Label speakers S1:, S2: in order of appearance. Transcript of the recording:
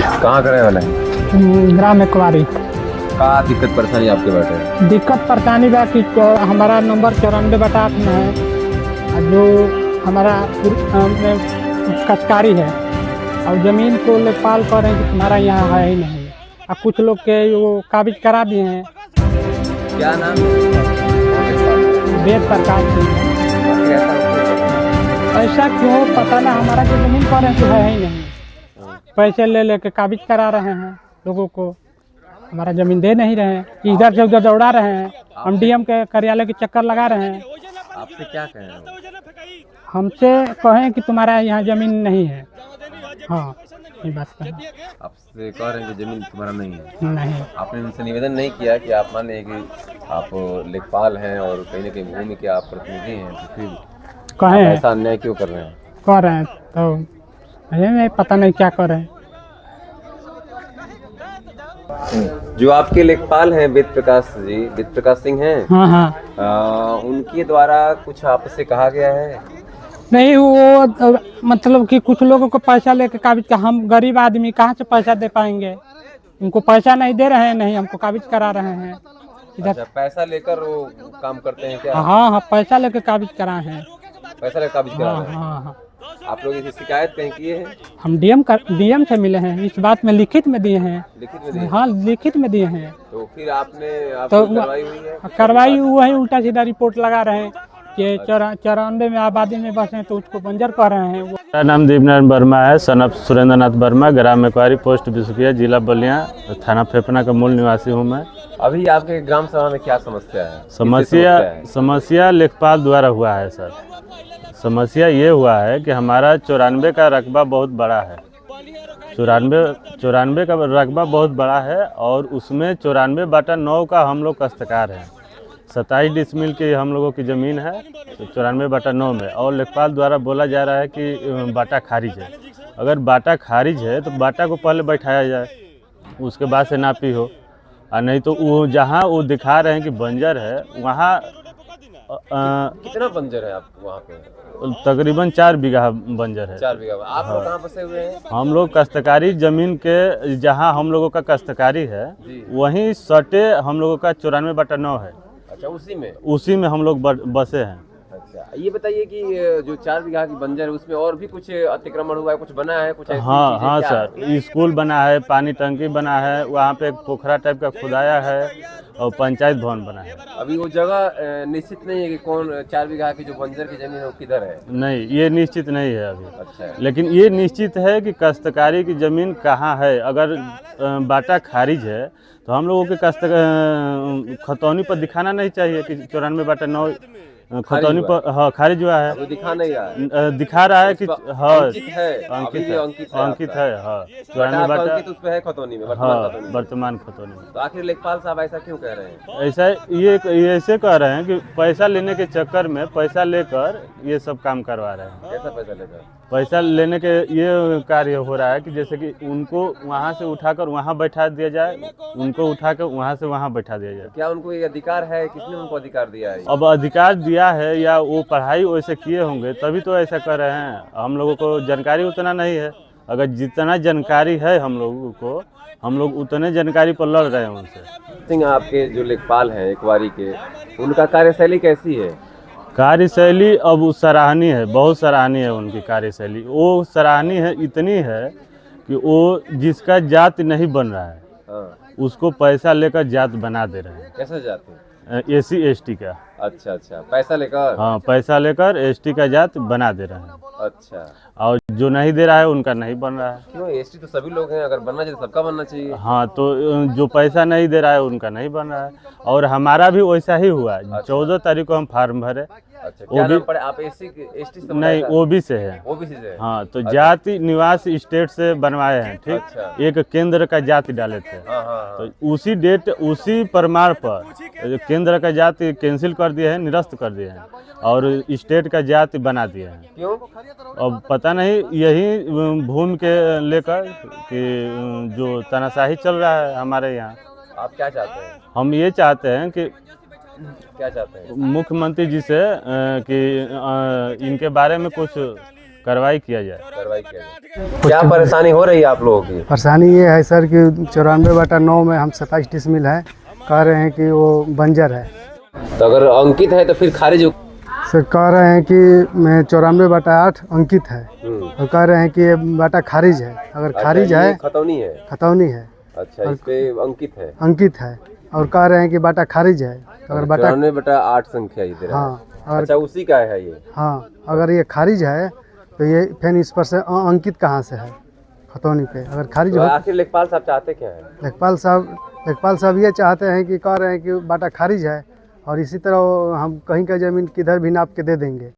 S1: कहाँ करने वाले हैं?
S2: ग्राम में कुआरी।
S1: का दिक्कत परेशानी आपके बैठे?
S2: दिक्कत परेशानी बा कि हमारा नंबर 94/8 में है और जो हमारा कचकारी है और ज़मीन को लेखपाल कर रहे हैं कि तुम्हारा यहाँ है ही नहीं। और कुछ लोग के वो काबिज करा दिए हैं।
S1: क्या नाम है?
S2: वेद प्रकाश सिंह। ऐसा क्यों पता ना, हमारा जो ज़मीन पर है तो है ही नहीं। पैसे ले लेके काबिज करा रहे हैं लोगों को, हमारा ज़मीन दे नहीं रहे हैं, इधर से उधर दौड़ा रहे हैं। हम डीएम के कार्यालय के चक्कर लगा रहे हैं।
S1: आपसे क्या कह रहे हैं?
S2: हमसे कहें कि तुम्हारा यहाँ ज़मीन नहीं है। हाँ, ये बात कहें।
S1: आपसे कह रहे हैं कि जमीन तुम्हारा नहीं है?
S2: नहीं।
S1: आपने उनसे निवेदन नहीं किया कि आप मान लें कि आप लेखपाल हैं और कहीं ना कहीं भूमि के आप प्रतिनिधि हैं, तो फिर
S2: कहें
S1: ऐसा अन्याय क्यों कर रहे हैं?
S2: कर रहे हैं तो हमें पता नहीं क्या कर रहे हैं।
S1: जो आपके लेखपाल हैं वेद प्रकाश सिंह हैं।
S2: हाँ हाँ।
S1: उनके द्वारा कुछ आपसे कहा गया है?
S2: नहीं, वो मतलब कि कुछ लोगों को पैसा लेके काबिज का, हम गरीब आदमी कहाँ से पैसा दे पाएंगे। उनको पैसा नहीं दे रहे हैं, नहीं हमको काबिज करा रहे हैं इधर।
S1: अच्छा, पैसा लेकर वो काम करते हैं क्या?
S2: हाँ हाँ, पैसा लेके काबिज कराए हैं।
S1: पैसा लेकर काबिज करा
S2: हाँ
S1: रहे हैं?
S2: हाँ हाँ।
S1: आप लोग इसे शिकायत कहीं किए हैं?
S2: हम डीएम से मिले हैं, इस बात में लिखित में दिए हैं।
S1: लिखित में दिए?
S2: हाँ, लिखित में दिए हैं।
S1: तो फिर आपने
S2: तो
S1: कार्रवाई हुई है?
S2: कार्रवाई वही उल्टा सीधा रिपोर्ट लगा रहे हैं कि 94 में आबादी में बसे तो उसको बंजर कर रहे हैं।
S3: मेरा नाम दीपनारायण वर्मा है, सन ऑफ सुरेंद्र नाथ वर्मा, ग्राम मेकवारी, पोस्ट बिस्कुटिया, जिला बलिया, थाना फेफना का मूल निवासी हूँ मैं।
S1: अभी आपके ग्राम सभा में क्या समस्या है?
S3: समस्या लेखपाल द्वारा हुआ है सर। समस्या ये हुआ है कि हमारा 94 का रकबा बहुत बड़ा है। 94 का रकबा बहुत बड़ा है और उसमें 94/9 का हम लोग काश्तकार हैं। 27 डिसमिल की हम लोगों की ज़मीन है 94/9 में, और लेखपाल द्वारा बोला जा रहा है कि बाटा खारिज है। अगर बाटा खारिज है तो बाटा को पहले बैठाया जाए, उसके बाद से नापी हो। और नहीं तो वो जहाँ वो दिखा रहे हैं कि बंजर है, वहाँ
S1: कितना बंजर है आपको वहाँ पे?
S3: तकरीबन 4 बीघा बंजर है।
S1: 4 बीघा। आप लोग कहाँ बसे हुए हैं?
S3: हम लोग काश्तकारी जमीन के, जहाँ हम लोगों का काश्तकारी है वहीं सटे हम लोगों का 94/9 है।
S1: अच्छा, उसी में
S3: हम लोग बसे हैं।
S1: अच्छा, ये बताइए कि जो 4 बीघा की बंजर है उसमें और भी कुछ अतिक्रमण हुआ है, कुछ बना है, कुछ ऐसी
S3: हाँ
S1: चीजें
S3: हाँ
S1: क्या
S3: सर, स्कूल बना है, पानी टंकी बना है, वहाँ पे एक पोखरा टाइप का खुदाया है और पंचायत भवन बना है।
S1: अभी वो जगह निश्चित नहीं है कि कौन 4 बीघा की जो बंजर की जमीन है वो किधर है?
S3: नहीं, ये निश्चित नहीं है अभी।
S1: अच्छा,
S3: लेकिन ये निश्चित है कि काश्तकारी की ज़मीन कहाँ है। अगर बाटा खारिज है तो हम लोगों के खतौनी पर दिखाना नहीं चाहिए कि 94/9 खतौनी पर हाँ खारिज हुआ है।
S1: दिखा नहीं रहा है?
S3: दिखा रहा है कि हाँ
S1: अंकित है।
S3: अंकित है। हाँ,
S1: 94 उस पे है खतौनी में,
S3: वर्तमान खतौनी में।
S1: तो आखिर लेखपाल साहब ऐसा क्यों कह रहे हैं?
S3: ऐसा ये ऐसे कह रहे हैं कि पैसा लेने के चक्कर में, पैसा लेकर ये सब काम करवा रहे हैं।
S1: कैसा पैसा लेकर?
S3: पैसा लेने के ये कार्य हो रहा है कि जैसे कि उनको वहाँ से उठाकर वहाँ बैठा दिया जाए, उनको उठाकर वहाँ से वहाँ बैठा दिया जाए।
S1: क्या उनको ये अधिकार है? किसने उनको अधिकार दिया है?
S3: अब अधिकार दिया है या वो पढ़ाई वैसे किए होंगे तभी तो ऐसा कर रहे हैं। हम लोगों को जानकारी उतना नहीं है। अगर जितना जानकारी है हम लोगों को, हम लोग उतने जानकारी पर लड़ रहे हैं उनसे।
S1: आपके जो लेखपाल हैं इकवारी के, उनका कार्यशैली कैसी है?
S3: कार्यशैली अब सराहनीय है, बहुत सराहनीय है उनकी कार्यशैली। वो सराहनीय है, इतनी है कि वो जिसका जात नहीं बन रहा है उसको पैसा लेकर जात बना दे रहे हैं।
S1: कैसा जात है?
S3: SC ST का।
S1: अच्छा, पैसा लेकर?
S3: हाँ, पैसा लेकर ST का जात बना दे रहे हैं।
S1: अच्छा,
S3: और जो नहीं दे रहा है उनका नहीं बन रहा है।
S1: क्यों? ST तो सभी लोग हैं, अगर बनना चाहिए सबका बनना चाहिए।
S3: हाँ, तो जो पैसा नहीं दे रहा है उनका नहीं बन रहा है। और हमारा भी वैसा ही हुआ। अच्छा। 14 तारीख को हम फार्म भरे।
S1: अच्छा, क्या नाम पड़े? आप ST
S3: नहीं, OBC से है।
S1: OBC से? हाँ,
S3: तो जाति निवास स्टेट से बनवाए हैं। ठीक।
S1: अच्छा।
S3: एक केंद्र का जाति डाले थे। तो उसी प्रमाण पर केंद्र का जाति कैंसिल कर दिए हैं, निरस्त कर दिए हैं और स्टेट का जाति बना दिए हैं।
S1: क्यों?
S3: अब पता नहीं, यही भूमि के लेकर कि जो तानाशाही चल रहा है हमारे यहाँ।
S1: आप क्या चाहते हैं?
S3: हम ये चाहते हैं कि
S1: क्या चाहते हैं?
S3: मुख्यमंत्री जी से कि इनके बारे में कुछ कार्रवाई किया जाए।
S1: कार्रवाई किया जाए। क्या परेशानी हो रही है आप लोगों की?
S4: परेशानी ये है सर कि 94/9 में हम 27 डिसमिल है, कह रहे हैं कि वो बंजर है।
S1: तो अगर अंकित है तो फिर खारिज
S4: सर कह रहे हैं कि मैं 94/8 अंकित है और कह रहे हैं कि ये बाटा खारिज है। अगर खारिज है,
S1: खतौनी है।
S4: खतौनी है,
S1: अच्छा, इस पे अंकित है।
S4: अंकित है और कह रहे हैं कि बाटा खारिज है। अगर बाटा
S1: 94/8 संख्या इधर।
S4: हाँ, और
S1: अच्छा, उसी का है ये।
S4: हाँ, अगर ये खारिज है तो ये फिर इस पर से अंकित कहाँ से है खतौनी पे? अगर खारिज
S1: तो
S4: हो,
S1: आखिर लेखपाल साहब चाहते क्या है?
S4: लेखपाल साहब ये चाहते हैं कि कह रहे हैं कि बाटा खारिज है और इसी तरह हम कहीं का ज़मीन किधर भी नाप के दे देंगे।